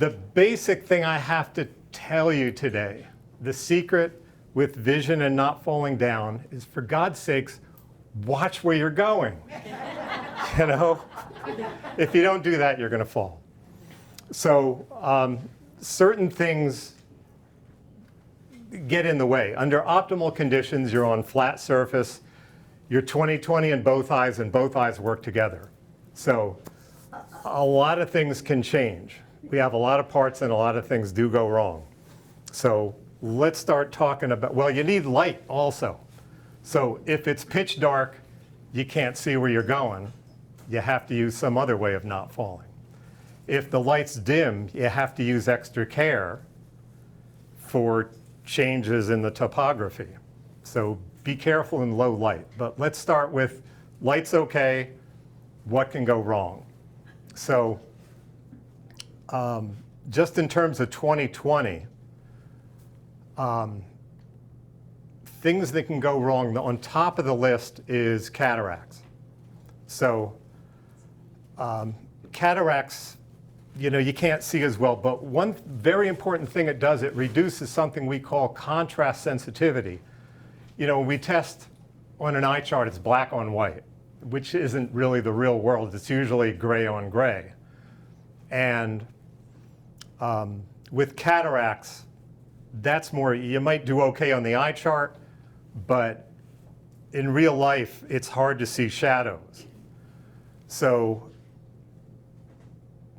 The basic thing I have to tell you today, the secret with vision and not falling down is, for God's sakes, watch where you're going. You know, if you don't do that, you're going to fall. So certain things get in the way. Under optimal conditions, you're on flat surface. You're 20/20 in both eyes, and both eyes work together. So a lot of things can change. We have a lot of parts, and a lot of things do go wrong. So let's start talking about, well, you need light also. So if it's pitch dark, you can't see where you're going. You have to use some other way of not falling. If the light's dim, you have to use extra care for changes in the topography. So be careful in low light. But let's start with light's okay, what can go wrong? So just in terms of 20/20, things that can go wrong, on top of the list is cataracts. So cataracts, you know, you can't see as well, but one very important thing it does, it reduces something we call contrast sensitivity. You know, when we test on an eye chart, it's black on white, which isn't really the real world. It's usually gray on gray. And with cataracts, that's more, you might do okay on the eye chart, but in real life, it's hard to see shadows. So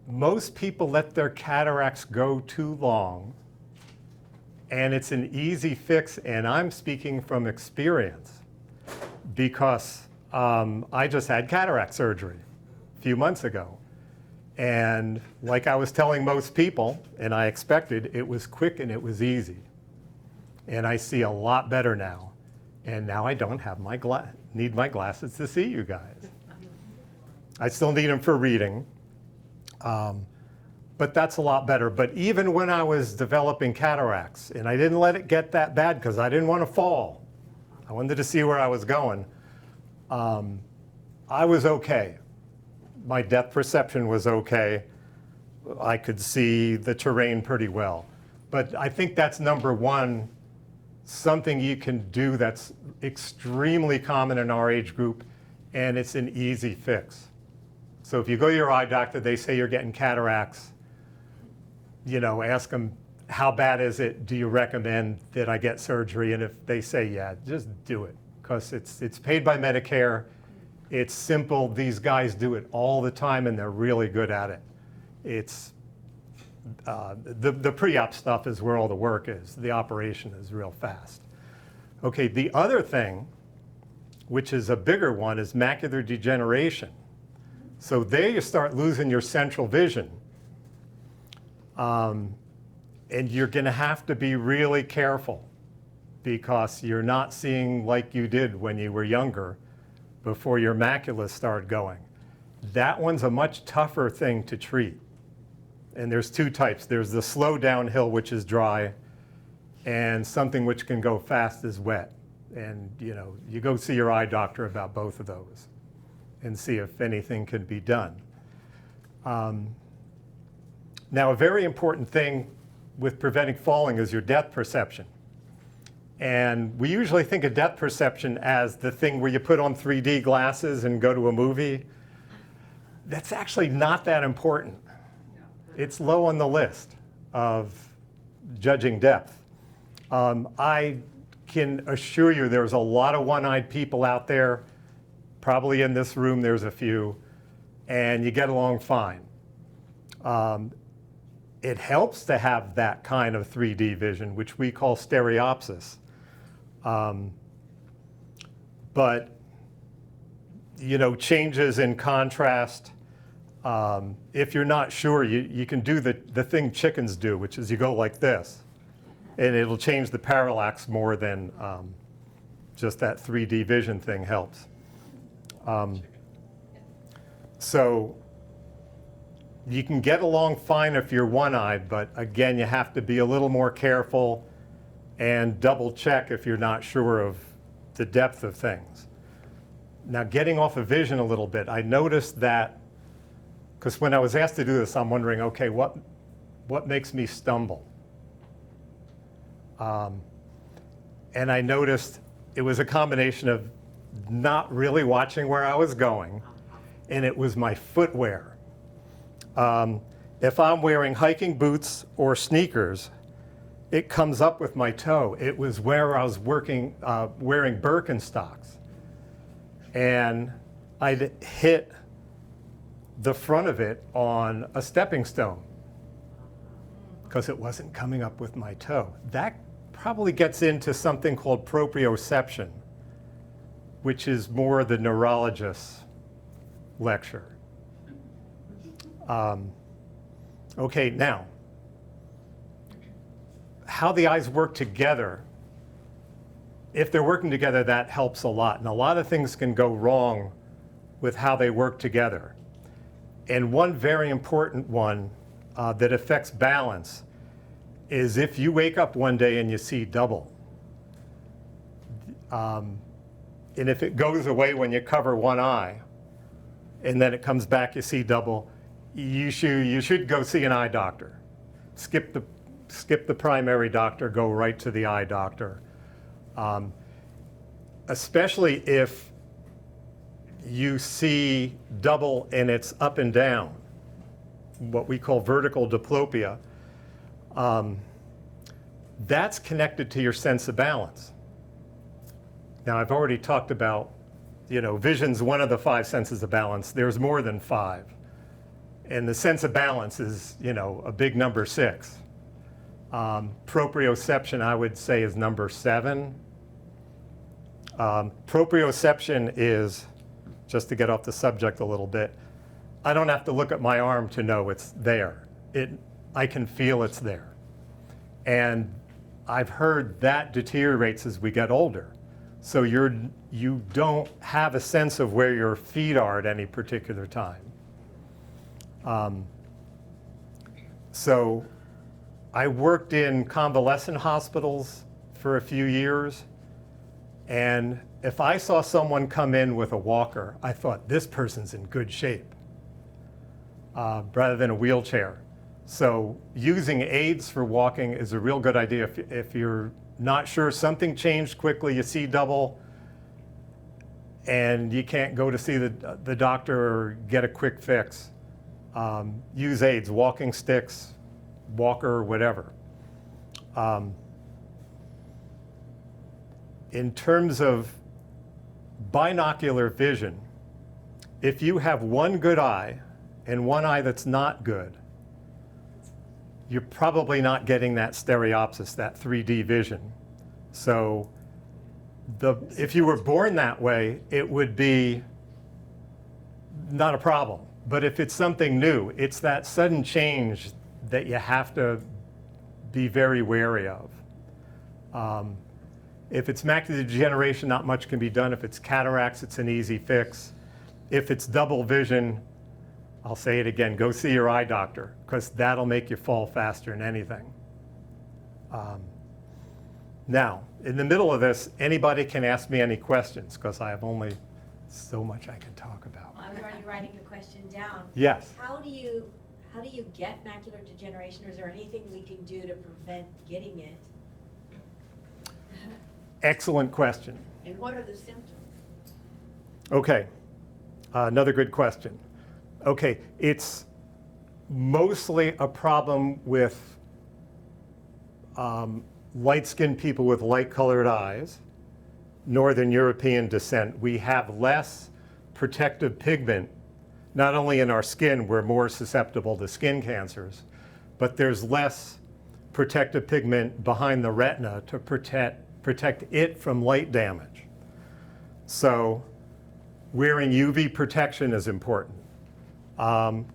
most people let their cataracts go too long, and it's an easy fix, and I'm speaking from experience because I just had cataract surgery a few months ago. And like I was telling most people, and I expected, it was quick and it was easy. And I see a lot better now. And now I don't have need my glasses to see you guys. I still need them for reading. But that's a lot better. But even when I was developing cataracts, and I didn't let it get that bad because I didn't want to fall. I wanted to see where I was going. I was okay. My depth perception was okay. I could see the terrain pretty well. But I think that's number one, something you can do that's extremely common in our age group, and it's an easy fix. So if you go to your eye doctor, they say you're getting cataracts, you know, ask them, how bad is it? Do you recommend that I get surgery? And if they say, yeah, just do it, because it's paid by Medicare. It's simple. These guys do it all the time, and they're really good at it. It's the pre-op stuff is where all the work is. The operation is real fast. Okay, the other thing, which is a bigger one, is macular degeneration. So there you start losing your central vision. And you're going to have to be really careful because you're not seeing like you did when you were younger before your macula started going. That one's a much tougher thing to treat. And there's two types. There's the slow downhill, which is dry, and something which can go fast is wet. And you know, you go see your eye doctor about both of those and see if anything can be done. Now, a very important thing with preventing falling is your depth perception. And we usually think of depth perception as the thing where you put on 3D glasses and go to a movie. That's actually not that important. It's low on the list of judging depth. I can assure you there's a lot of one-eyed people out there. Probably in this room there's a few, and you get along fine. It helps to have that kind of 3D vision, which we call stereopsis. But you know, changes in contrast, if you're not sure, you can do the thing chickens do, which is you go like this, and it'll change the parallax more than just that 3D vision thing helps. So you can get along fine if you're one-eyed, but again, you have to be a little more careful and double check if you're not sure of the depth of things. Now, getting off of vision a little bit, I noticed that, because when I was asked to do this, I'm wondering, okay, what what makes me stumble? And I noticed it was a combination of not really watching where I was going, and it was my footwear. If I'm wearing hiking boots or sneakers, it comes up with my toe. It was where I was wearing Birkenstocks, and I'd hit the front of it on a stepping stone because it wasn't coming up with my toe. That probably gets into something called proprioception, which is more the neurologist's lecture. Okay, now, how the eyes work together, if they're working together, that helps a lot. And a lot of things can go wrong with how they work together. And one very important one that affects balance is if you wake up one day and you see double. And if it goes away when you cover one eye, and then it comes back, you see double, you should go see an eye doctor. Skip the primary doctor, go right to the eye doctor. Especially if you see double and it's up and down, what we call vertical diplopia. That's connected to your sense of balance. Now, I've already talked about, vision's one of the 5 senses of balance. There's more than 5. And the sense of balance is, a big number 6. Proprioception, I would say, is number 7. Proprioception is, just to get off the subject a little bit, I don't have to look at my arm to know it's there. I can feel it's there. And I've heard that deteriorates as we get older. So you don't have a sense of where your feet are at any particular time. So I worked in convalescent hospitals for a few years, and if I saw someone come in with a walker, I thought, this person's in good shape, rather than a wheelchair. So using aids for walking is a real good idea if you're not sure, something changed quickly, you see double, and you can't go to see the doctor or get a quick fix. Use aids, walking sticks, walker, whatever. In terms of binocular vision, if you have one good eye and one eye that's not good, you're probably not getting that stereopsis, that 3D vision. So if you were born that way, it would be not a problem. But if it's something new, it's that sudden change that you have to be very wary of. If it's macular degeneration, not much can be done. If it's cataracts, it's an easy fix. If it's double vision, I'll say it again, go see your eye doctor, because that'll make you fall faster than anything. Now, in the middle of this, anybody can ask me any questions, because I have only so much I can talk about. I was already writing the question down. Yes. How do you get macular degeneration, or is there anything we can do to prevent getting it? Excellent question. And what are the symptoms? Okay, another good question. Okay, it's mostly a problem with light-skinned people with light-colored eyes, Northern European descent. We have less protective pigment, not only in our skin, we're more susceptible to skin cancers, but there's less protective pigment behind the retina to protect it from light damage. So wearing UV protection is important.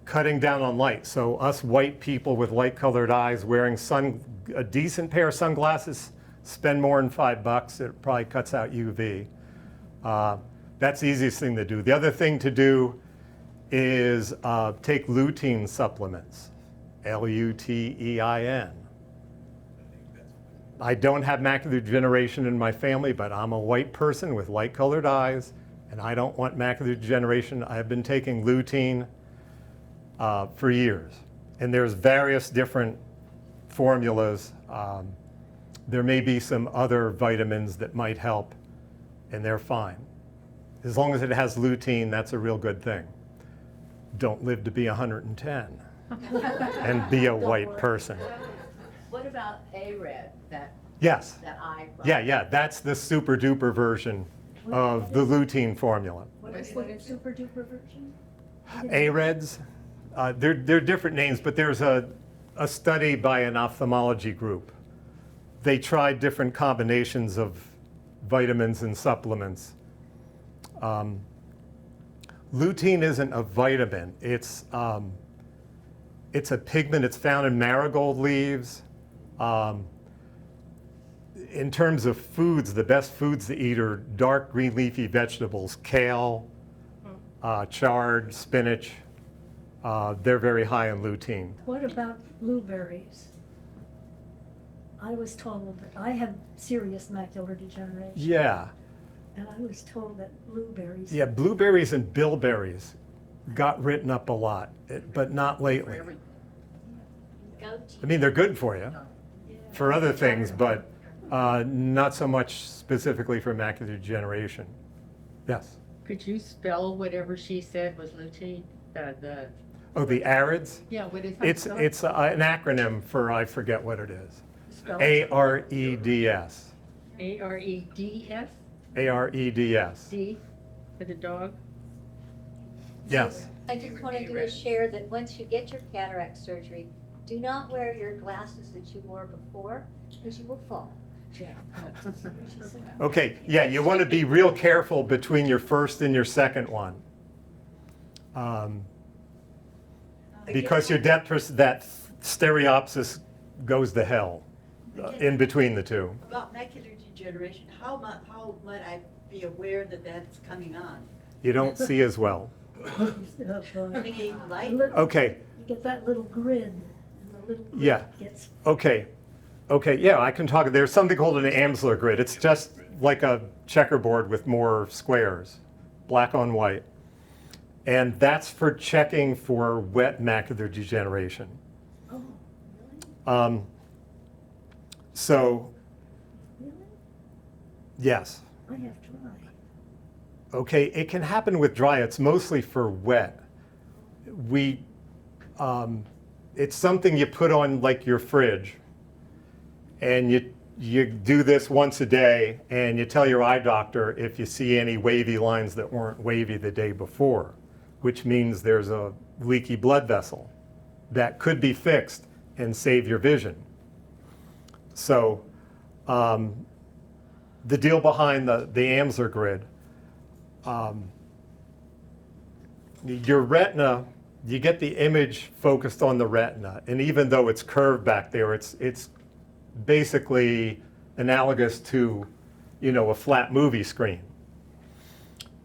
Cutting down on light. So us white people with light-colored eyes wearing a decent pair of sunglasses, spend more than $5. It probably cuts out UV. That's the easiest thing to do. The other thing to do is take lutein supplements, Lutein. I don't have macular degeneration in my family, but I'm a white person with light-colored eyes, and I don't want macular degeneration. I've been taking lutein for years. And there's various different formulas. There may be some other vitamins that might help, and they're fine. As long as it has lutein, that's a real good thing. Don't live to be 110 and be a white person. What about A-Red, Yes. that I? Yeah, that's the super duper version of the lutein formula. What is the super duper version? AREDS, they're different names, but there's a study by an ophthalmology group. They tried different combinations of vitamins and supplements. Lutein isn't a vitamin. It's a pigment. It's found in marigold leaves. In terms of foods, the best foods to eat are dark green leafy vegetables, kale, chard, spinach. They're very high in lutein. What about blueberries? I was told that I have serious macular degeneration. Yeah, And I was told that blueberries. yeah, blueberries and bilberries got written up a lot, but not lately. Goat. I mean, they're good for you, for other things, but not so much specifically for macular degeneration. Yes. Could you spell whatever she said was lutein? Oh, the AREDS? Yeah, what is that? It's an acronym for, I forget what it is. AREDS. A-R-E-D-S? AREDS. D for the dog? Yes. I just wanted to share that once you get your cataract surgery, do not wear your glasses that you wore before, because you will fall. Okay, yeah, you want to be real careful between your first and your second one. Because your that stereopsis goes to hell in between the two. About macular degeneration, how might I be aware that that's coming on? You don't see as well. Thinking light? Okay, You get that little grid, and the little grid Yeah. gets, okay, yeah, I can talk. There's something called an Amsler grid. It's just like a checkerboard with more squares, black on white. And that's for checking for wet macular degeneration. oh, really? So, Really? yes. I have dry. Okay, it can happen with dry. It's mostly for wet. It's something you put on like your fridge, and you do this once a day, and you tell your eye doctor if you see any wavy lines that weren't wavy the day before, which means there's a leaky blood vessel that could be fixed and save your vision. So, the deal behind the Amsler grid. Your retina, you get the image focused on the retina, and even though it's curved back there, it's basically analogous to, a flat movie screen.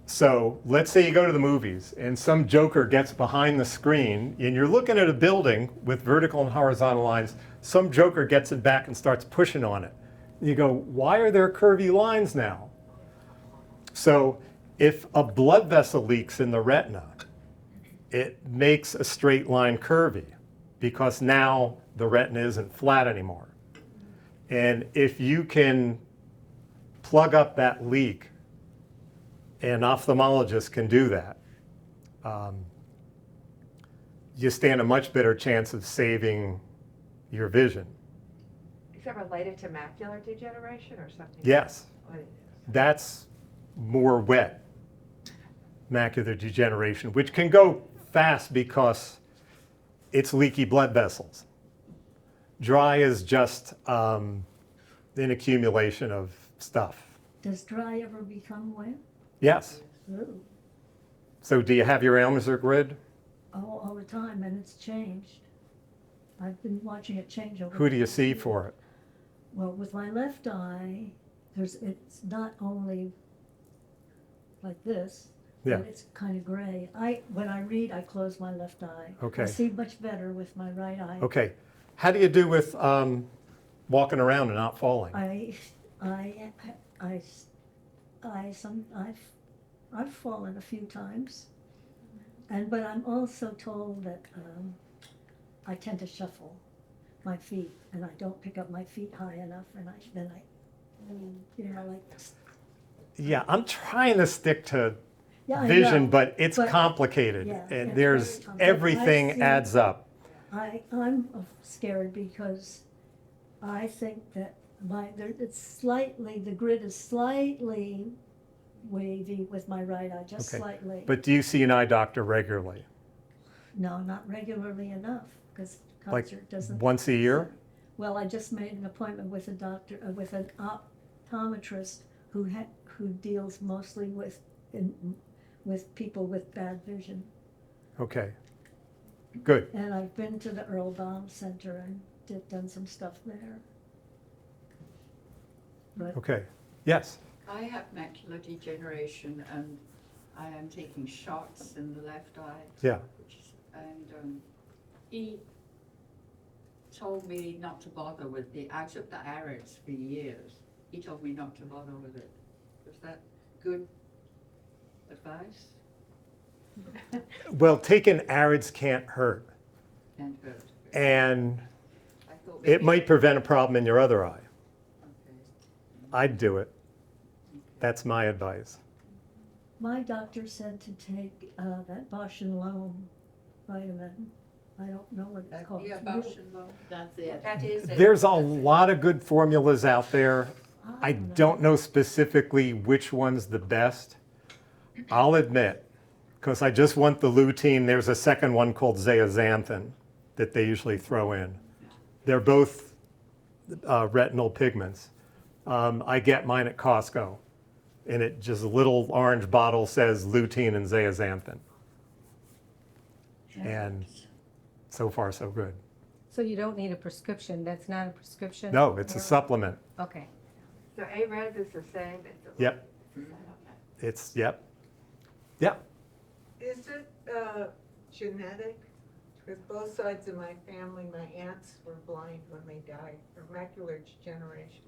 So let's say you go to the movies and some joker gets behind the screen and you're looking at a building with vertical and horizontal lines. Some joker gets it back and starts pushing on it. You go, why are there curvy lines now? So if a blood vessel leaks in the retina, it makes a straight line curvy because now the retina isn't flat anymore. And if you can plug up that leak, and ophthalmologists can do that, you stand a much better chance of saving your vision. Is that related to macular degeneration or something? Yes, What it is? that's more wet macular degeneration, which can go fast because it's leaky blood vessels. Dry is just an accumulation of stuff. Does dry ever become wet? Yes. Ooh. So do you have your Amsler grid? All the time, and it's changed. I've been watching it change over. Who do you see for it? Well, with my left eye, it's not only like this, Yeah. but it's kind of gray. When I read, I close my left eye. Okay. I see much better with my right eye. Okay. How do you do with walking around and not falling? I've fallen a few times, but I'm also told that I tend to shuffle my feet, and I don't pick up my feet high enough, and like, Yeah, I'm trying to stick to yeah, I vision, know. but it's But- complicated. Yeah, And it's there's, very complicated. everything I see- adds up. I'm scared because I think that the grid is slightly wavy with my right eye, just Okay. slightly. But do you see an eye doctor regularly? No, not regularly enough, because Like concert doesn't. once a year? Well, I just made an appointment with a doctor, with an optometrist who deals mostly with people with bad vision. Okay. Good. And I've been to the Earl Baum Center and done some stuff there. But Okay. Yes. I have macular degeneration and I am taking shots in the left eye. Yeah. And he told me not to bother with the active the AREDS for years. He told me not to bother with it. Was that good advice? Well, taking AREDS can't hurt. And good. And I thought it maybe- might prevent a problem in your other eye. Okay. I'd do it. That's my advice. my doctor said to take that Bausch and Lomb vitamin. I don't know what it's called. Yeah, Bausch and Lomb. That's it. That is it. There's a lot of good formulas out there. I know. don't know specifically which one's the best. I'll admit, because I just want the lutein, there's a second one called zeaxanthin that they usually throw in. They're both retinal pigments. I get mine at Costco, and it just a little orange bottle says lutein and zeaxanthin. And so far, so good. So you don't need a prescription, that's not a prescription? No, it's a supplement. Okay. So ARED is the same? Yep. It's, yep. Yep. Is it genetic? Because both sides of my family, my aunts were blind when they died, or macular degeneration.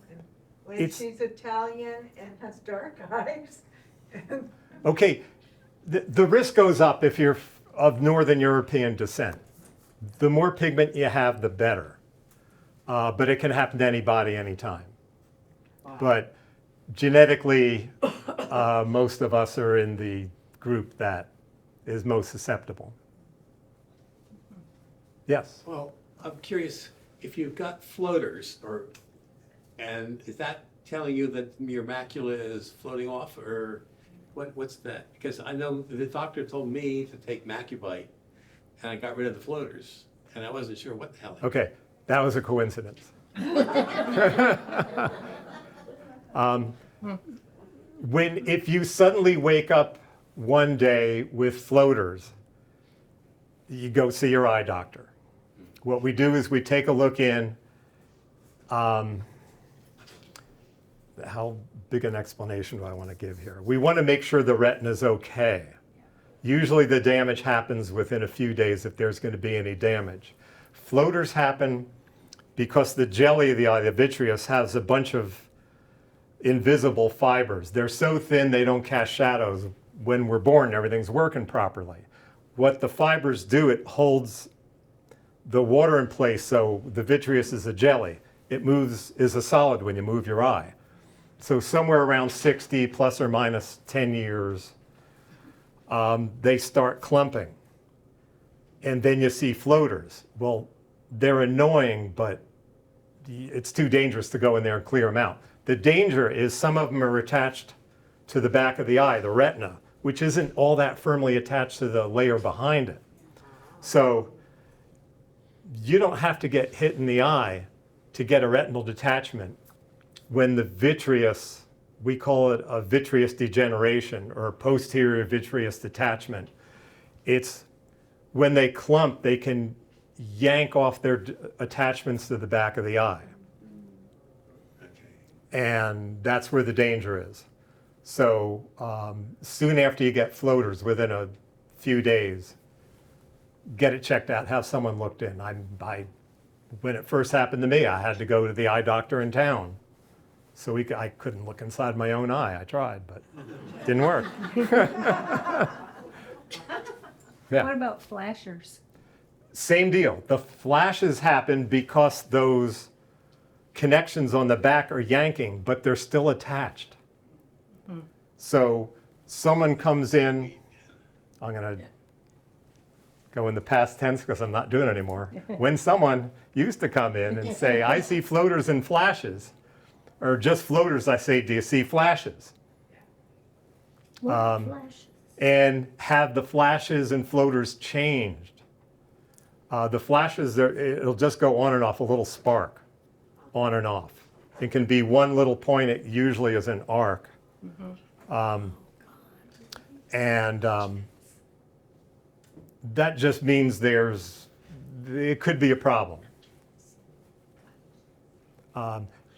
And when It's- she's Italian and has dark eyes, and Okay, the risk goes up if you're of Northern European descent. The more pigment you have, the better. But it can happen to anybody, anytime. But genetically, most of us are in the group that is most susceptible. Yes? Well, I'm curious, if you've got floaters, and is that telling you that your macula is floating off, or what's that? Because I know the doctor told me to take Macubite, and I got rid of the floaters, and I wasn't sure what the hell. Okay, that was a coincidence. If you suddenly wake up one day with floaters, you go see your eye doctor. What we do is we take a look in. How big an explanation do I want to give here? We want to make sure the retina is okay. Usually the damage happens within a few days if there's going to be any damage. Floaters happen because the jelly of the eye, the vitreous, has a bunch of invisible fibers. They're so thin they don't cast shadows. When we're born, everything's working properly. What the fibers do, it holds the water in place, so the vitreous is a jelly. It moves, is a solid when you move your eye. So somewhere around 60 plus or minus 10 years, they start clumping. And then you see floaters. Well, they're annoying, but it's too dangerous to go in there and clear them out. The danger is some of them are attached to the back of the eye, the retina, which isn't all that firmly attached to the layer behind it. So you don't have to get hit in the eye to get a retinal detachment when the vitreous, we call it a vitreous degeneration or posterior vitreous detachment. It's when they clump, they can yank off their attachments to the back of the eye. And that's where the danger is. So soon after you get floaters, within a few days, get it checked out, have someone looked in. When it first happened to me, I had to go to the eye doctor in town. So I couldn't look inside my own eye. I tried, but it didn't work. What Yeah. about flashers? Same deal. The flashes happen because those connections on the back are yanking, but they're still attached. So someone comes in, I'm going to go in the past tense because I'm not doing it anymore. When someone used to come in and say, I see floaters and flashes, or just floaters, I say, do you see flashes? What Um, flashes? And have the flashes and floaters changed. The flashes, it'll just go on and off, a little spark, on and off. It can be one little point, it usually is an arc. That just means it could be a problem.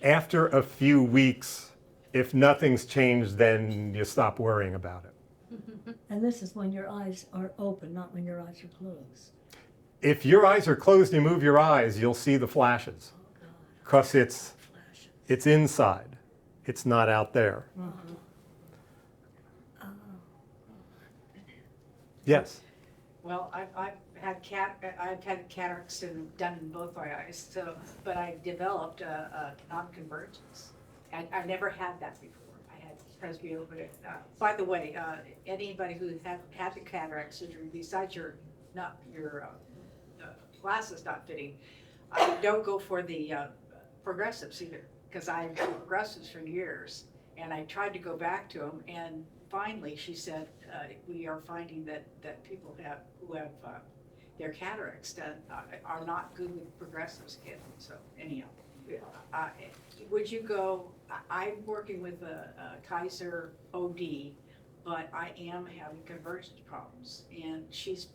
After a few weeks, if nothing's changed, then you stop worrying about it. And this is when your eyes are open, not when your eyes are closed. If your eyes are closed and you move your eyes, you'll see the flashes. Because it's inside. It's not out there. Yes. Well, I've had cataracts done in both my eyes, so, but I developed a non-convergence. And I never had that before. I had presbyopia. By the way, anybody who had the cataract surgery, besides your glasses not fitting, don't go for the progressives either, because I had progressives for years, and I tried to go back to them, and finally she said, we are finding that people who have their cataracts done are not good with progressives again. So anyhow, would you go? I'm working with a Kaiser OD, but I am having convergence problems, and she's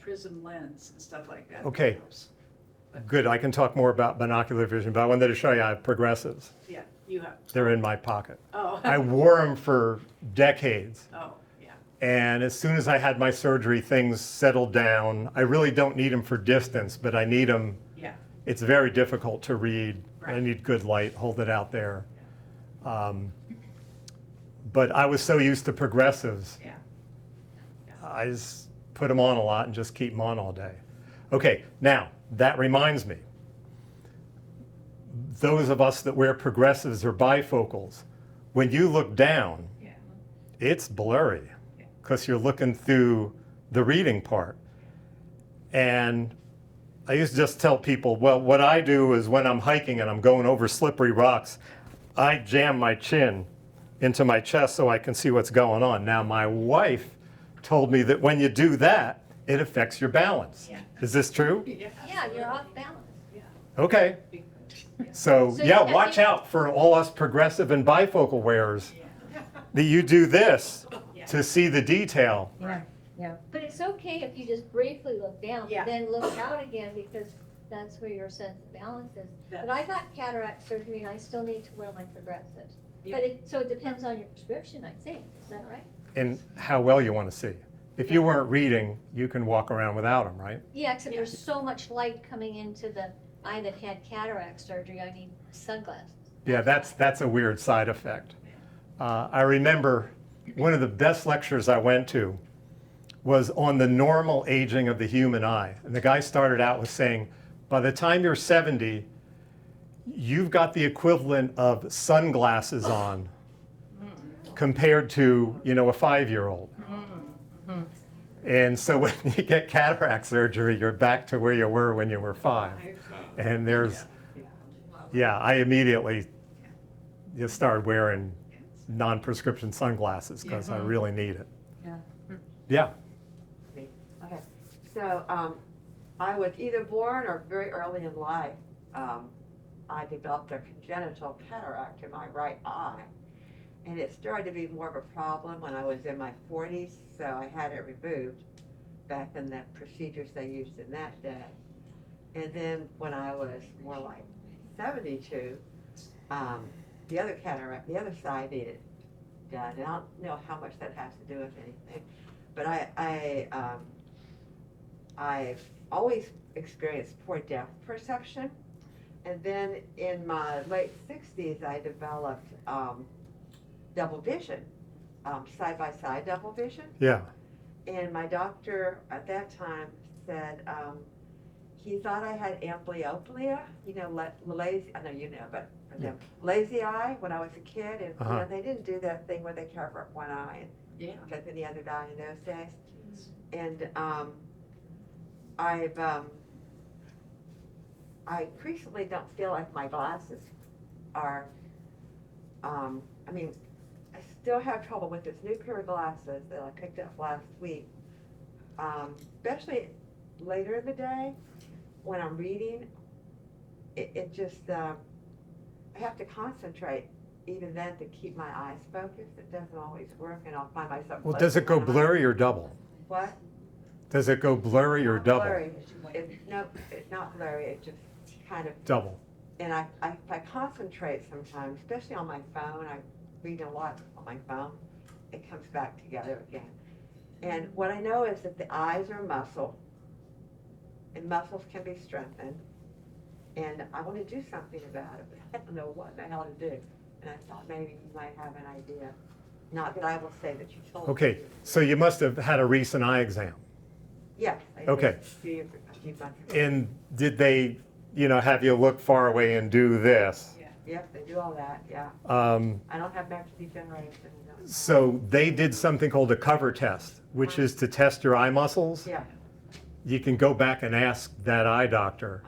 prism lens and stuff like that. Okay. Good. I can talk more about binocular vision, but I wanted to show you I have progressives. Yeah, you have. They're in my pocket. Oh. I wore them for decades. Oh, yeah. And as soon as I had my surgery, things settled down. I really don't need them for distance, but I need them. Yeah. It's very difficult to read. I Right. need good light, hold it out there. But I was so used to progressives. Yeah. I just put them on a lot and just keep them on all day. Okay, now, that reminds me. Those of us that wear progressives or bifocals, when you look down, Yeah. it's blurry because you're looking through the reading part. And I used to just tell people, well, what I do is when I'm hiking and I'm going over slippery rocks, I jam my chin into my chest so I can see what's going on. Now, my wife told me that when you do that, it affects your balance. Yeah. Is this true? Yeah. Yeah, you're off balance. Okay. So, So yeah, you- watch out for all us progressive and bifocal wearers. That you do this to see the detail. Yeah, But it's okay if you just briefly look down, Yeah. but then look out again, because that's where your sense of balance is. But I got cataract surgery and I still need to wear my progressives. But so it depends on your prescription, I think, is that right? And how well you want to see. If you weren't reading, you can walk around without them, right? Yeah, except there's so much light coming into the eye that had cataract surgery, I need sunglasses. Yeah, that's a weird side effect. I remember one of the best lectures I went to was on the normal aging of the human eye. And the guy started out with saying, by the time you're 70, you've got the equivalent of sunglasses on compared to, a 5-year-old. And so when you get cataract surgery, you're back to where you were when you were 5. And I immediately just started wearing non-prescription sunglasses because I really need it. Yeah. Okay, so I was either born or very early in life, I developed a congenital cataract in my right eye. And it started to be more of a problem when I was in my 40s, so I had it removed back in the procedures they used in that day. And then when I was more like 72, the other cataract, the other side needed done. And I don't know how much that has to do with anything, but I've always experienced poor depth perception. And then in my late 60s, I developed double vision, side-by-side double vision. Yeah. And my doctor at that time said, he thought I had amblyopia, you know, lazy, I know you know, but for them, lazy eye when I was a kid, and you know, they didn't do that thing where they cover up one eye and Yeah. got any other eye in those days. And I increasingly don't feel like my glasses are, I mean, I still have trouble with this new pair of glasses that I picked up last week. Especially later in the day, when I'm reading, it just, I have to concentrate even then to keep my eyes focused. It doesn't always work, and I'll find myself. Well, does it go closing one eye. blurry or double? What? Does it go blurry or Not double? blurry. No, it's not blurry, it just kind of, Double. and if I concentrate sometimes, especially on my phone, I read a lot on my phone, it comes back together again. And what I know is that the eyes are muscle, and muscles can be strengthened, and I want to do something about it, but I don't know what the hell to do. And I thought maybe you might have an idea. Not that I will say that you told me. Okay, so you must have had a recent eye exam. Yes. I did Okay. a few months ago. And did they, have you look far away and do this? Yep, they do all that, yeah. I don't have macular degeneration. No. So they did something called a cover test, which is to test your eye muscles. Yeah. You can go back and ask that eye doctor,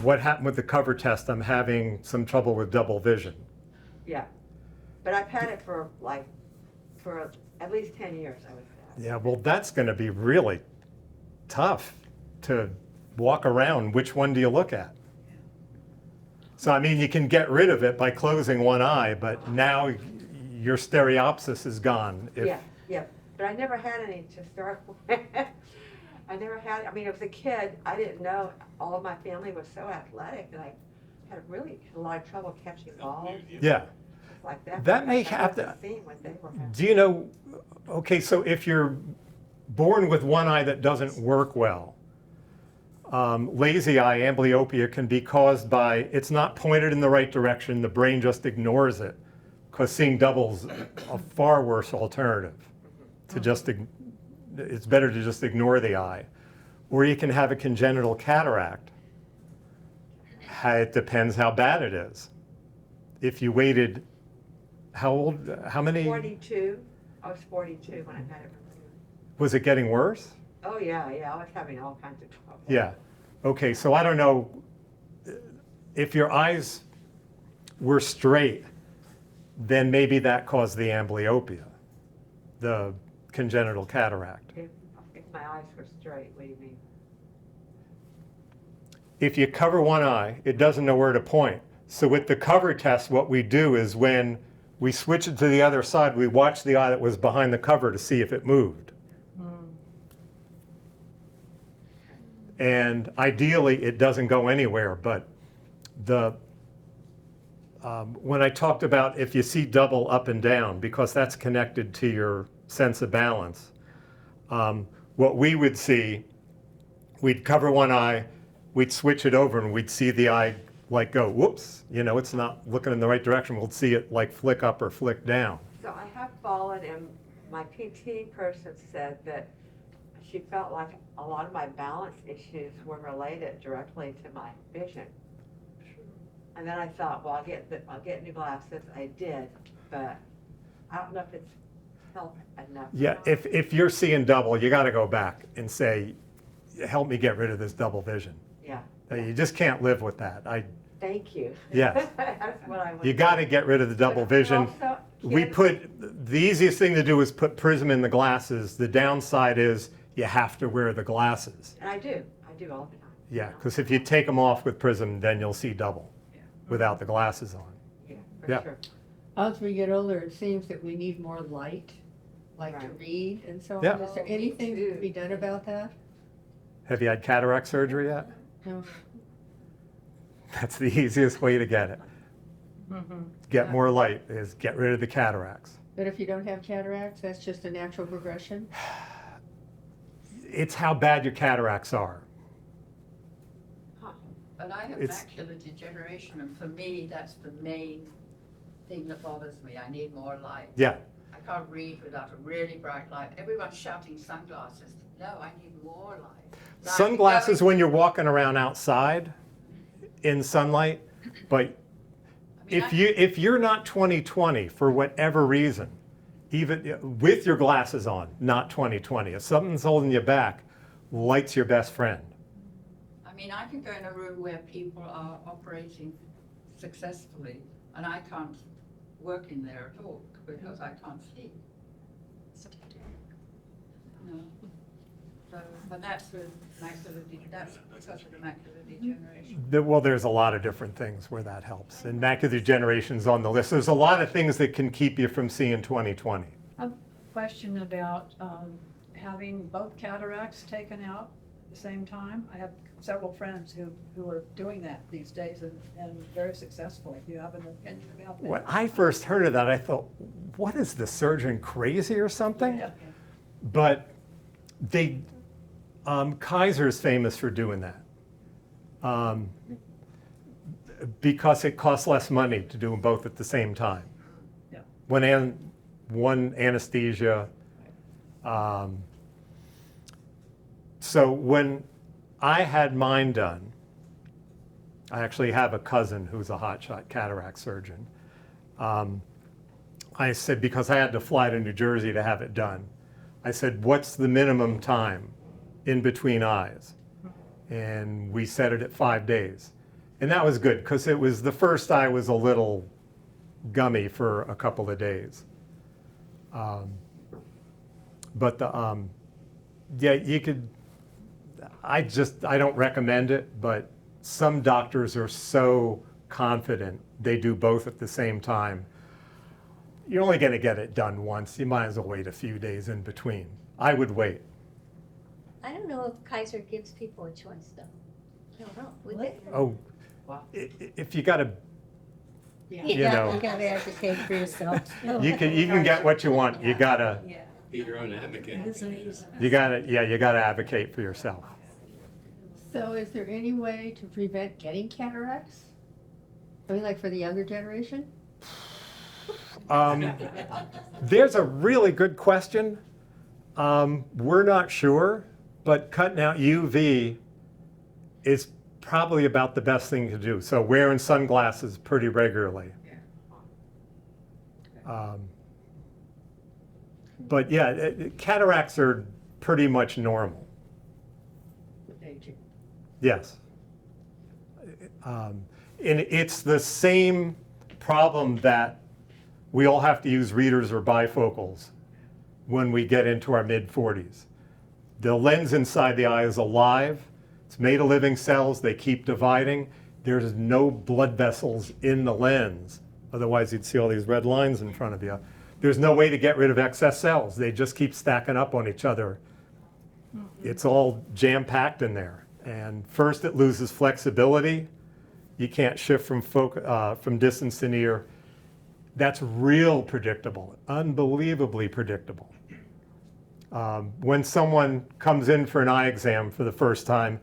what happened with the cover test? I'm having some trouble with double vision. Yeah, but I've had it for at least 10 years, I would say. Yeah, well, that's going to be really tough to walk around. Which one do you look at? So, I mean, you can get rid of it by closing one eye, but now your stereopsis is gone. Yeah, but I never had any to start with. I never had, I mean, as a kid, I didn't know, all of my family was so athletic that I had a lot of trouble catching balls, Yeah. like that. That may I have wasn't to- seeing what they were having. Do you know, okay, so if you're born with one eye that doesn't work well, lazy eye, amblyopia, can be caused by, it's not pointed in the right direction, the brain just ignores it, because seeing double's a far worse alternative. It's better to just ignore the eye. Or you can have a congenital cataract. It depends how bad it is. If you waited, how many? 42, I was 42 when I had it removed. Was it getting worse? Oh, yeah, I was having all kinds of trouble. Yeah. Okay, so I don't know, if your eyes were straight, then maybe that caused the amblyopia, the congenital cataract. If my eyes were straight, what do you mean? If you cover one eye, it doesn't know where to point. So with the cover test, what we do is when we switch it to the other side, we watch the eye that was behind the cover to see if it moved. And ideally, it doesn't go anywhere, but when I talked about if you see double up and down, because that's connected to your sense of balance, what we would see, we'd cover one eye, we'd switch it over, and we'd see the eye like go, whoops, it's not looking in the right direction. We'll see it like flick up or flick down. So I have fallen, and my PT person said that she felt like a lot of my balance issues were related directly to my vision. And then I thought, well, I'll get new glasses. I did, but I don't know if it's helped enough. Yeah, if you're seeing double, you got to go back and say, help me get rid of this double vision. Yeah. You just can't live with that. Thank you. Yes. That's what I would You got to get rid of the double vision. The easiest thing to do is put prism in the glasses. The downside is you have to wear the glasses. And I do all the time. Yeah, because if you take them off with prism, then you'll see double without the glasses on. Yeah, Yeah. for sure. As we get older, it seems that we need more light, like to Right. read and so on. Yeah. Is there anything to be done about that? Have you had cataract surgery yet? No. That's the easiest way to get it. Get more light is get rid of the cataracts. But if you don't have cataracts, that's just a natural progression? It's how bad your cataracts are. But I have It's- macular degeneration, and for me, that's the main thing that bothers me. I need more light. Yeah, I can't read without a really bright light. Everyone's shouting sunglasses. No, I need more light. So I Sunglasses can go- when you're walking around outside in sunlight, but I mean, if you're not 20/20 for whatever reason, even with your glasses on, not 20/20, if something's holding you back, light's your best friend. I mean, I can go in a room where people are operating successfully, and I can't work in there at all because I can't see. No. So, but that's with that's because of the macular degeneration. Well, there's a lot of different things where that helps, and macular degeneration's on the list. There's a lot of things that can keep you from seeing 20/20. Question about having both cataracts taken out at the same time. I have several friends who are doing that these days and very successfully. Do you have an opinion about that? When I first heard of that, I thought, what is the surgeon crazy or something? Yeah. But they, Kaiser's famous for doing that. Because it costs less money to do them both at the same time. Yeah. One anesthesia. So when I had mine done, I actually have a cousin who's a hotshot cataract surgeon. I said, because I had to fly to New Jersey to have it done, I said, what's the minimum time in between eyes? And we set it at 5 days. And that was good, because it was the first eye was a little gummy for a couple of days. But yeah, you could, I don't recommend it, but some doctors are so confident they do both at the same time. You're only going to get it done once. You might as well wait a few days in between. I would wait. I don't know if Kaiser gives people a choice though. I don't know, would they? Oh, if you got to, you know, You gotta advocate for yourself. you can get what you want. You gotta, Be your own advocate. you gotta advocate for yourself. So is there any way to prevent getting cataracts? I mean, like for the younger generation? There's a really good question. We're not sure, but cutting out UV is probably about the best thing to do. So wearing sunglasses pretty regularly. But yeah, cataracts are pretty much normal. With aging. Yes. And it's the same problem that we all have to use readers or bifocals when we get into our mid-40s. The lens inside the eye is alive. It's made of living cells. They keep dividing. There's no blood vessels in the lens. Otherwise, you'd see all these red lines in front of you. There's no way to get rid of excess cells. They just keep stacking up on each other. It's all jam-packed in there. And first, it loses flexibility. You can't shift from distance to near. That's real predictable, unbelievably predictable. When someone comes in for an eye exam for the first time,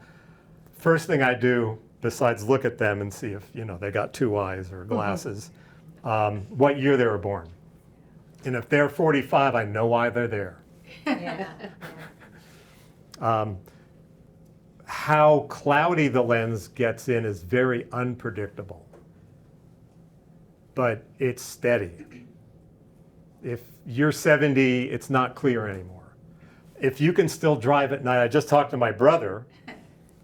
first thing I do, besides look at them and see if they got two eyes or glasses, what year they were born. And if they're 45, I know why they're there. How cloudy the lens gets in is very unpredictable, but it's steady. If you're 70, it's not clear anymore. If you can still drive at night, I just talked to my brother,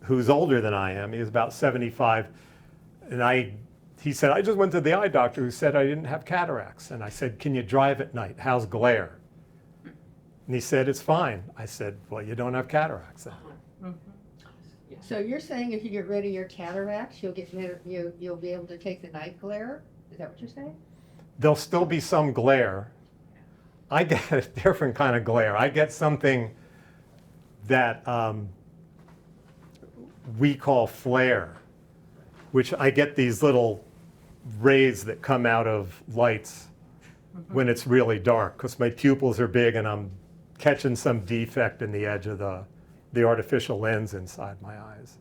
who's older than I am. He's about 75, and he said, I just went to the eye doctor who said I didn't have cataracts. And I said, can you drive at night? How's glare? And he said, it's fine. I said, well, you don't have cataracts then. So you're saying if you get rid of your cataracts, you'll be able to take the night glare? Is that what you're saying? There'll still be some glare. I get a different kind of glare. I get something that we call flare, which I get these little rays that come out of lights when it's really dark, because my pupils are big and I'm catching some defect in the edge of the artificial lens inside my eyes.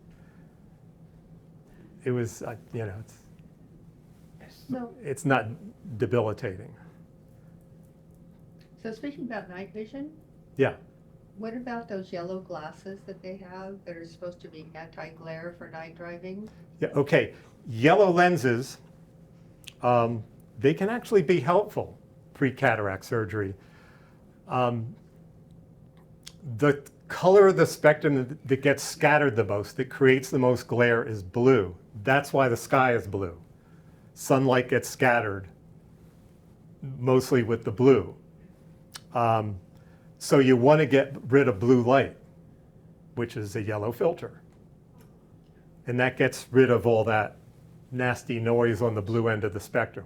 It was, it's not debilitating. So speaking about night vision, Yeah. What about those yellow glasses that they have that are supposed to be anti-glare for night driving? Yeah, okay. Yellow lenses, they can actually be helpful pre-cataract surgery. The color of the spectrum that gets scattered the most, that creates the most glare, is blue. That's why the sky is blue. Sunlight gets scattered mostly with the blue. So you want to get rid of blue light, which is a yellow filter. And that gets rid of all that nasty noise on the blue end of the spectrum.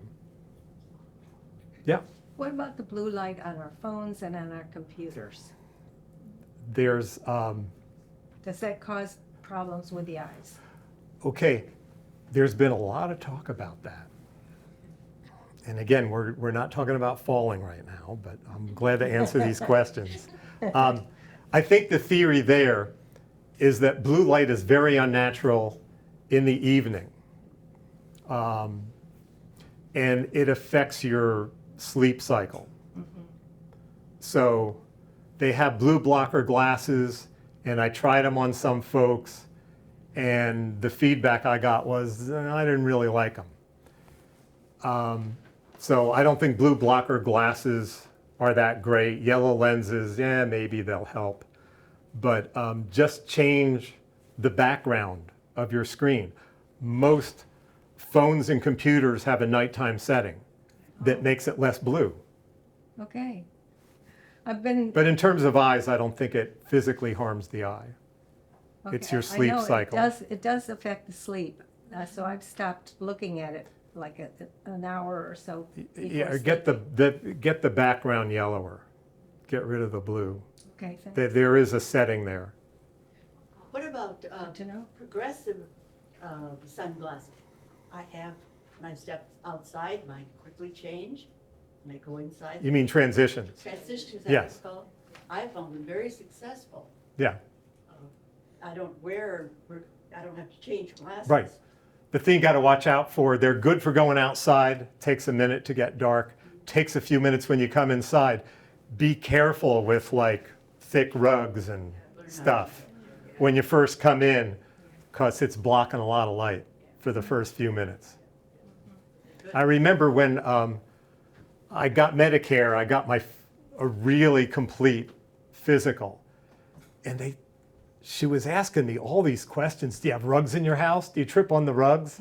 Yeah, What about the blue light on our phones and on our computers? there's, Does that cause problems with the eyes? okay, there's been a lot of talk about that. And again, we're not talking about falling right now, but I'm glad to answer these questions. I think the theory there is that blue light is very unnatural in the evening. And it affects your sleep cycle. So they have blue blocker glasses, and I tried them on some folks, and the feedback I got was, I didn't really like them. So I don't think blue blocker glasses are that great. Yellow lenses, yeah, maybe they'll help. But just change the background of your screen. Most phones and computers have a nighttime setting that makes it less blue. Okay. I've been. But in terms of eyes, I don't think it physically harms the eye. It's Okay, your sleep I know cycle. It does affect the sleep, so I've stopped looking at it like an hour or so before Yeah, get the background yellower. Get rid of the blue. Okay, thanks. There is a setting there. What about Good to know. progressive sunglasses? I have, when I step outside, mine quickly change, and I go inside. You mean transitions? Transitions, is that what Yes. it's called? I found them very successful. Yeah. I don't I don't have to change glasses. Right. The thing you got to watch out for, they're good for going outside, takes a minute to get dark, takes a few minutes when you come inside. Be careful with like thick rugs and stuff when you first come in, because it's blocking a lot of light for the first few minutes. I remember when I got Medicare, I got a really complete physical, and she was asking me all these questions. Do you have rugs in your house? Do you trip on the rugs?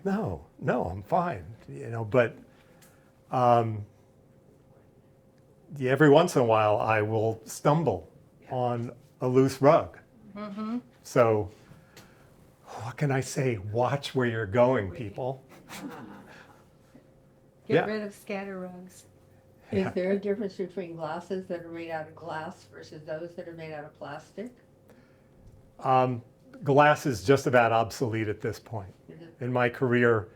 No, I'm fine. But yeah, every once in a while I will stumble on a loose rug. So what can I say? Watch where you're going, people. Get Yeah. rid of scatter rugs. Is there a difference between glasses that are made out of glass versus those that are made out of plastic? Glass is just about obsolete at this point. In my career,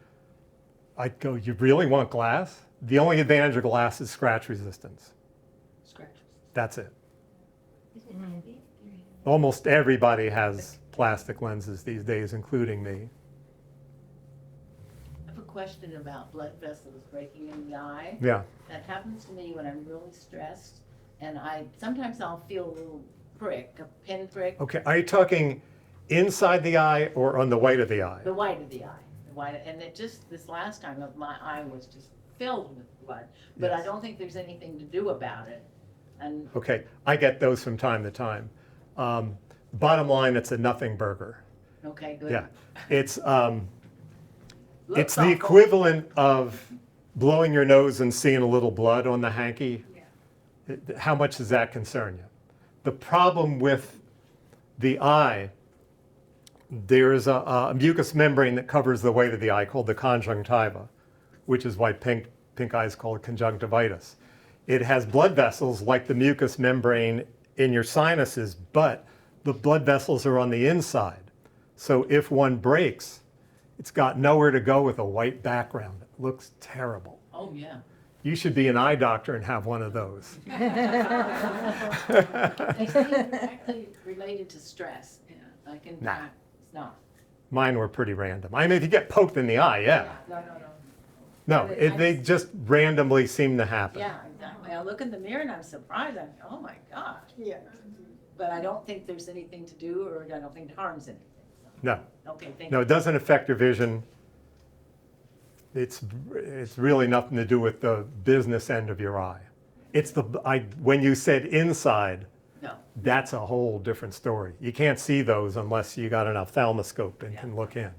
I'd go, you really want glass? The only advantage of glass is scratch resistance. Scratches. That's it. Is it heavy? Almost everybody has plastic lenses these days, including me. I have a question about blood vessels breaking in the eye. Yeah. That happens to me when I'm really stressed, and sometimes I'll feel a little prick, a pinprick, Okay, are you talking inside the eye or on the white of the eye? the white of the eye, and it just, this last time, my eye was just filled with blood, but I Yes. don't think there's anything to do about it. And, Okay, I get those from time to time. Bottom line, it's a nothing burger. okay, good. Yeah, it's Looks the awful. equivalent of blowing your nose and seeing a little blood on the hanky. How much does that concern you? The problem with the eye, there's a mucous membrane that covers the weight of the eye called the conjunctiva, which is why pink eye is called conjunctivitis. It has blood vessels like the mucous membrane in your sinuses, but the blood vessels are on the inside. So if one breaks, it's got nowhere to go with a white background. It looks terrible. Oh, yeah. You should be an eye doctor and have one of those. They say it's actually related to stress, yeah, Nah. it's not. Mine were pretty random. I mean, if you get poked in the eye, yeah. No. No, But they just randomly seem to happen. Yeah, exactly. I look in the mirror and I'm surprised. I'm, oh my gosh. Yeah. But I don't think there's anything to do, or I don't think it harms anything. No, Okay, thank no, you. it doesn't affect your vision. It's really nothing to do with the business end of your eye. It's when you said inside, No. that's a whole different story. You can't see those unless you got an ophthalmoscope and can look in.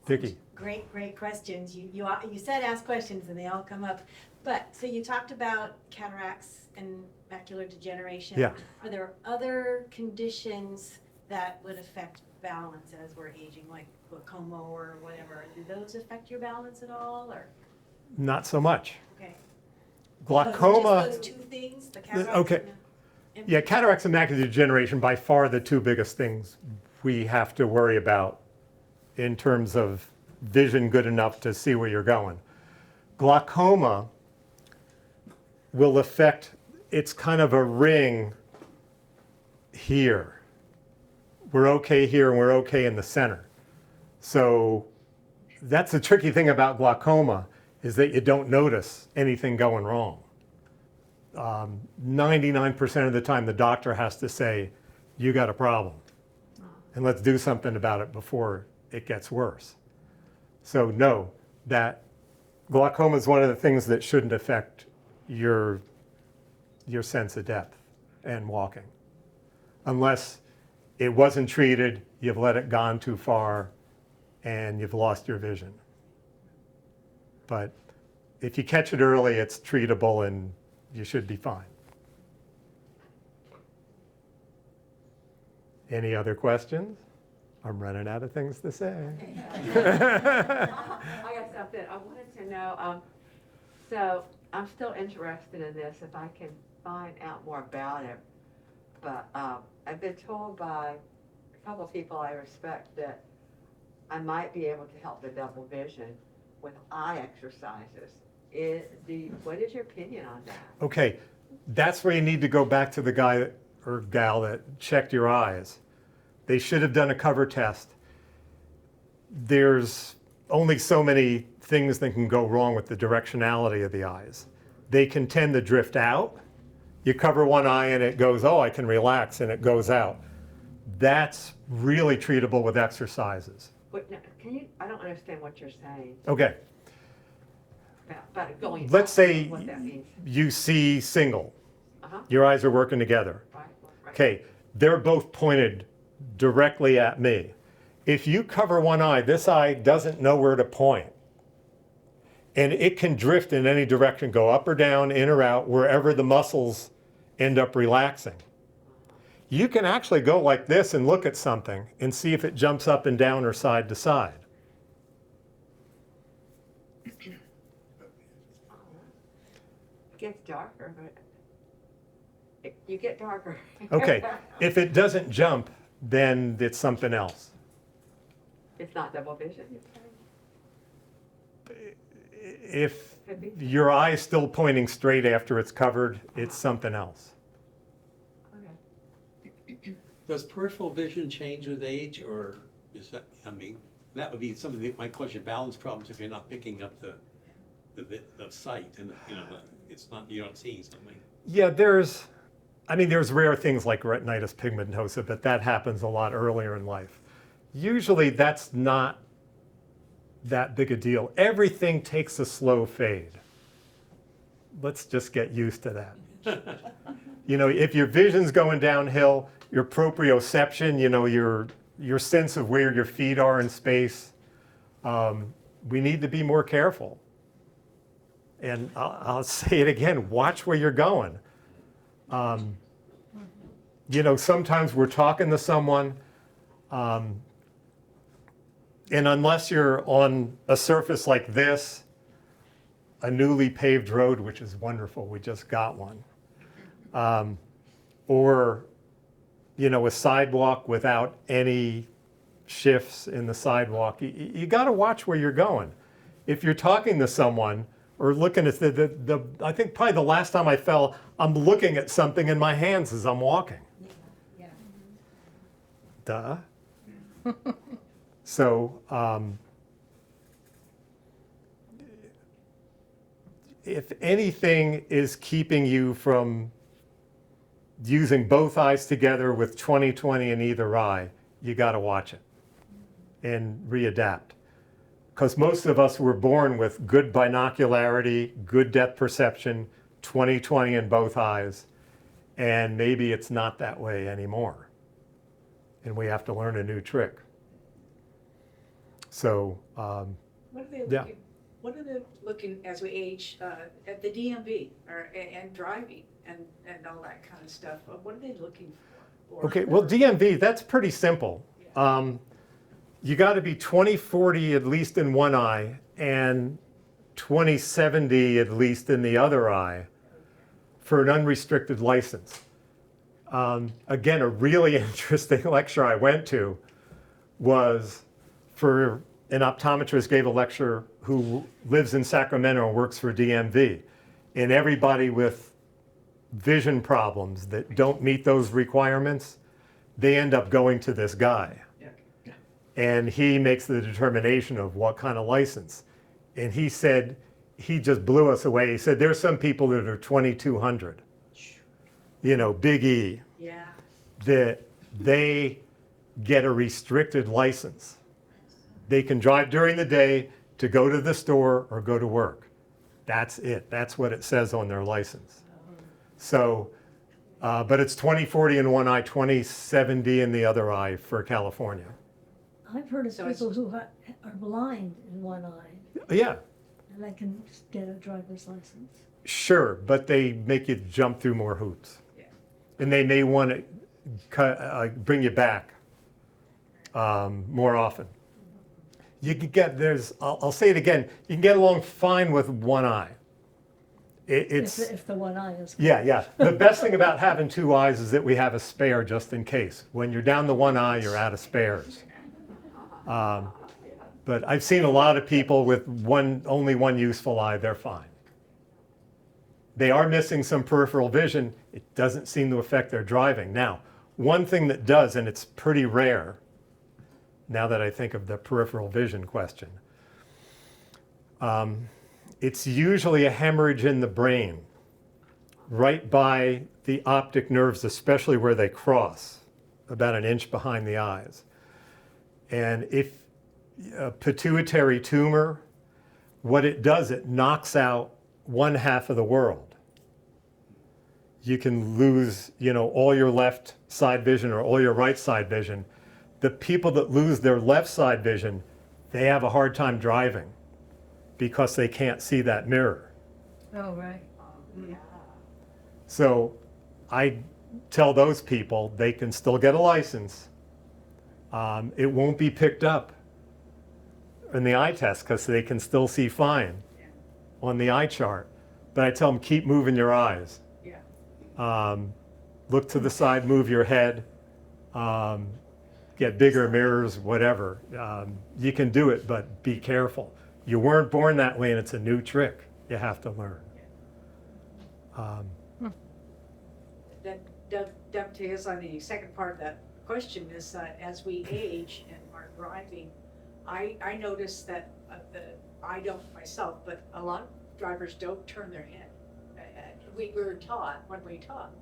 Vicki? Great questions. You said ask questions and they all come up. But, so you talked about cataracts and macular degeneration. Yeah. Are there other conditions that would affect balance as we're aging, like glaucoma or whatever? Do those affect your balance at all, or? Not so much. Okay. Glaucoma. Just those two things, the cataracts? Okay. and Yeah, cataracts and macular degeneration, by far the two biggest things we have to worry about in terms of vision good enough to see where you're going. Glaucoma will affect, it's kind of a ring here. We're okay here and we're okay in the center. So that's the tricky thing about glaucoma, is that you don't notice anything going wrong. 99% of the time the doctor has to say, you got a problem, and let's do something about it before it gets worse. So no, that glaucoma is one of the things that shouldn't affect your sense of depth and walking. Unless it wasn't treated, you've let it gone too far, and you've lost your vision. But if you catch it early, it's treatable and you should be fine. Any other questions? I'm running out of things to say. I got something. I wanted to know, so I'm still interested in this if I can find out more about it. But I've been told by a couple of people I respect that I might be able to help the double vision with eye exercises. What is your opinion on that? Okay, that's where you need to go back to the guy or gal that checked your eyes. They should have done a cover test. There's only so many things that can go wrong with the directionality of the eyes. They can tend to drift out. You cover one eye and it goes, oh, I can relax, and it goes out. That's really treatable with exercises. What, no, I don't understand what you're saying Okay, about going. let's say What that means. you see single. Uh-huh. Your eyes are working together. Right. Okay, they're both pointed directly at me. If you cover one eye, this eye doesn't know where to point. And it can drift in any direction, go up or down, in or out, wherever the muscles end up relaxing. You can actually go like this and look at something and see if it jumps up and down or side to side. It gets darker, but you get darker. Okay, if it doesn't jump, then it's something else. It's not double vision, you're saying? If Could be. your eye is still pointing straight after it's covered, it's something else. Okay. Does peripheral vision change with age, or is that, I mean, that would be some of my question, balance problems if you're not picking up the sight and, it's not, you're not seeing something. Yeah, there's rare things like retinitis pigmentosa, but that happens a lot earlier in life. Usually that's not that big a deal. Everything takes a slow fade. Let's just get used to that. If your vision's going downhill, your proprioception, your sense of where your feet are in space, we need to be more careful. And I'll say it again, watch where you're going. Sometimes we're talking to someone, and unless you're on a surface like this, a newly paved road, which is wonderful, we just got one, or a sidewalk without any shifts in the sidewalk, you got to watch where you're going. If you're talking to someone or looking at I think probably the last time I fell, I'm looking at something in my hands as I'm walking. Yeah. Duh. So if anything is keeping you from using both eyes together with 20/20 in either eye, you got to watch it and readapt. Because most of us were born with good binocularity, good depth perception, 20/20 in both eyes, and maybe it's not that way anymore. And we have to learn a new trick. So, What are they Yeah. looking, what are they looking as we age, at the DMV or, and driving and all that kind of stuff? What are they looking for? Or- okay, well, DMV, that's pretty simple. You got to be 20/40 at least in one eye and 20/70 at least in the other eye for an unrestricted license. Again, a really interesting lecture I went to was for an optometrist gave a lecture who lives in Sacramento and works for DMV. And everybody with vision problems that don't meet those requirements, they end up going to this guy. And he makes the determination of what kind of license. And he said, he just blew us away. He said, there's some people that are 2200, you know, big E, Yeah. that they get a restricted license. They can drive during the day to go to the store or go to work. That's it. That's what it says on their license. So, but it's 20/40 in one eye, 20/70 in the other eye for California. I've heard of So it's- people who are blind in one eye, Yeah, and they can get a driver's license. sure, but they make you jump through more hoops. Yeah. And they may want to bring you back more often. You can get, I'll say it again, you can get along fine with one eye. It's, If the one eye is. yeah. The best thing about having two eyes is that we have a spare just in case. When you're down to one eye, you're out of spares. But I've seen a lot of people with only one useful eye, they're fine. They are missing some peripheral vision. It doesn't seem to affect their driving. Now, one thing that does, and it's pretty rare, now that I think of the peripheral vision question, it's usually a hemorrhage in the brain, right by the optic nerves, especially where they cross, about an inch behind the eyes. And if a pituitary tumor, what it does, it knocks out one half of the world. You can lose, all your left side vision or all your right side vision. The people that lose their left side vision, they have a hard time driving because they can't see that mirror. Oh, right. So I tell those people they can still get a license. It won't be picked up in the eye test because they can still see fine on the eye chart. But I tell them, keep moving your eyes. Yeah. Look to the side, move your head, get bigger mirrors, whatever. You can do it, but be careful. You weren't born that way, and it's a new trick you have to learn. That dovetails on the second part of that question is that as we age and are driving, I notice that I don't myself, but a lot of drivers don't turn their head. We were taught, when we were taught,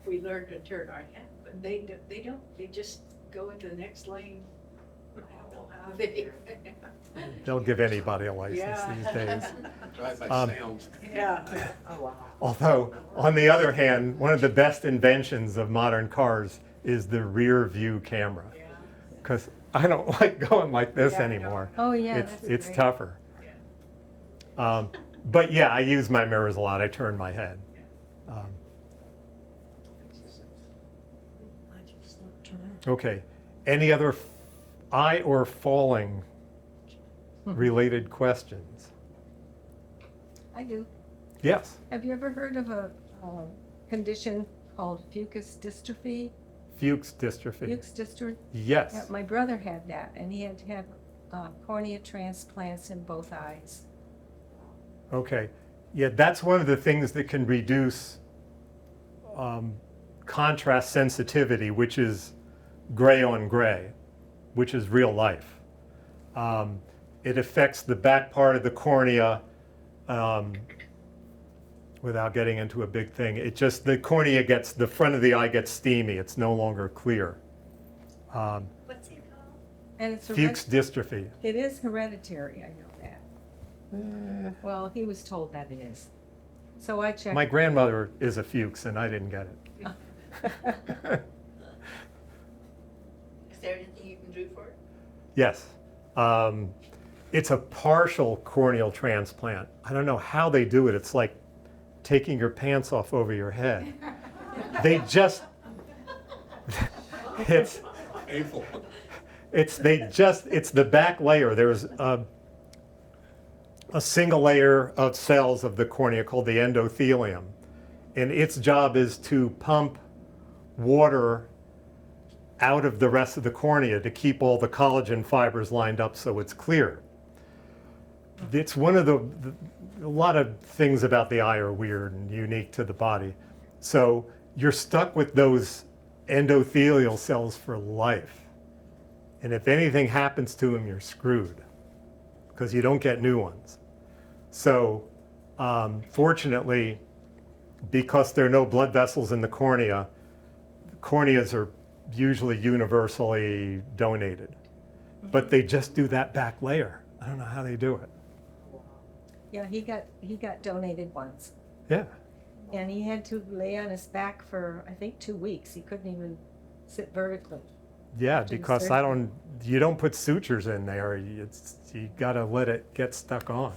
we learned to turn our head, but they don't, they just go into the next lane. I don't know how they. They'll give anybody a license Yeah. these days. Drive by sound. Yeah. Oh, wow. Although, on the other hand, one of the best inventions of modern cars is the rear view camera. Because I don't like going like this Yeah, I know. anymore. Oh, yeah, It's that's it's great. tougher. But yeah, I use my mirrors a lot. I turn my head. Okay. Any other eye or falling related questions? I do. Yes. Have you ever heard of a condition called Fuchs dystrophy? Fuchs dystrophy. Fuchs dystrophy? Yes. Yeah, my brother had that, and he had to have cornea transplants in both eyes. Okay. Yeah, that's one of the things that can reduce contrast sensitivity, which is gray on gray, which is real life. It affects the back part of the cornea without getting into a big thing. It just, the cornea gets, the front of the eye gets steamy. It's no longer clear. What's it called? And it's Fuchs dystrophy. it is hereditary, I know that. Well, he was told that it is. So I checked. My grandmother is a Fuchs, and I didn't get it. Is there anything you can do for it? Yes. It's a partial corneal transplant. I don't know how they do it. It's like taking your pants off over your head. They just, it's Painful. it's the back layer. There's a single layer of cells of the cornea called the endothelium, and its job is to pump water out of the rest of the cornea to keep all the collagen fibers lined up so it's clear. It's one of a lot of things about the eye are weird and unique to the body. So you're stuck with those endothelial cells for life. And if anything happens to them, you're screwed because you don't get new ones. So fortunately, because there are no blood vessels in the cornea, corneas are usually universally donated. But they just do that back layer. I don't know how they do it. Yeah, he got donated once. Yeah. And he had to lay on his back for, I think, 2 weeks. He couldn't even sit vertically. Yeah, Do the because surgery. you don't put sutures in there. You gotta let it get stuck on.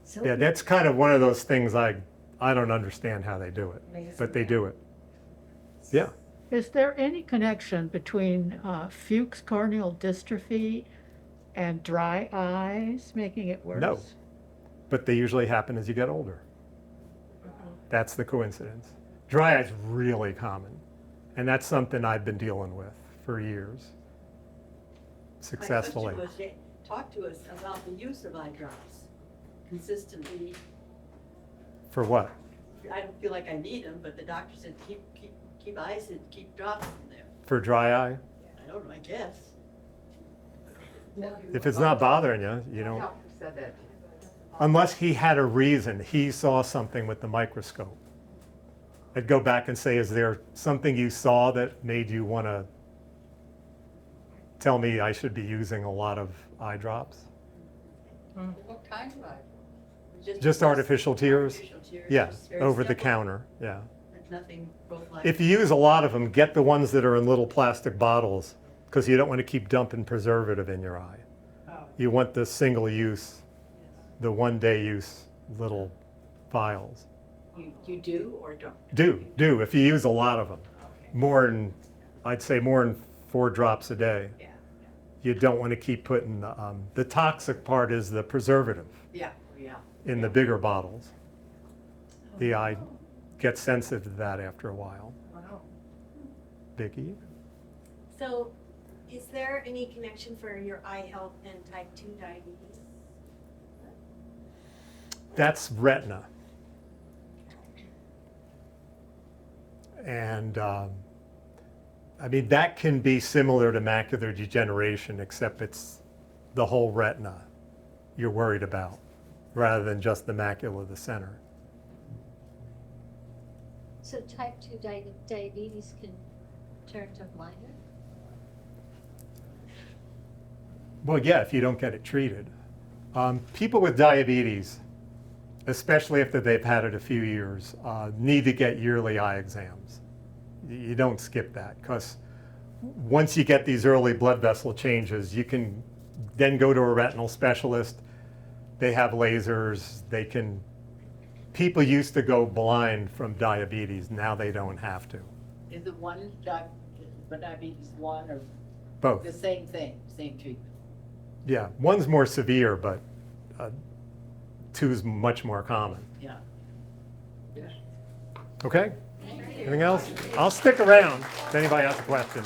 So Yeah, that's kind of one of those things I don't understand how they do it, Amazing. but they do it. Yeah. Is there any connection between Fuchs corneal dystrophy and dry eyes, making it worse? No. But they usually happen as you get older. That's the coincidence. Dry eye is really common, and that's something I've been dealing with for years, successfully. My question was, talk to us about the use of eye drops consistently. For what? I don't feel like I need them, but the doctor said keep eyes and keep drops in there. For dry eye? I don't know, I guess. If it's not bothering you, you don't. Doctor said that. Unless he had a reason, he saw something with the microscope. I'd go back and say, is there something you saw that made you want to tell me I should be using a lot of eye drops? What kind of eye? Just artificial tears? Artificial tears, Yeah, just very over the simple. counter, yeah. There's nothing like. If you use a lot of them, get the ones that are in little plastic bottles, because you don't want to keep dumping preservative in your eye. Oh. You want the single use, the 1-day use little vials. You do or don't? Do, if you use a lot of them. I'd say more than 4 drops a day. Yeah, You don't want to keep putting, the toxic part is the preservative yeah. in the bigger bottles. The eye gets sensitive to that after a while. Wow. Biggie. So, is there any connection for your eye health and type 2 diabetes? That's retina. And I mean, that can be similar to macular degeneration, except it's the whole retina you're worried about, rather than just the macula of the center. So type 2 diabetes can turn to blindness? Well, yeah, if you don't get it treated. People with diabetes, especially if they've had it a few years, need to get yearly eye exams. You don't skip that, because once you get these early blood vessel changes, you can then go to a retinal specialist. They have lasers. People used to go blind from diabetes. Now they don't have to. Is it one diabetes 1 or Both. the same thing, same treatment? Yeah, one's more severe, but 2's much more common. Yeah. Okay? Anything else? I'll stick around if anybody has a question.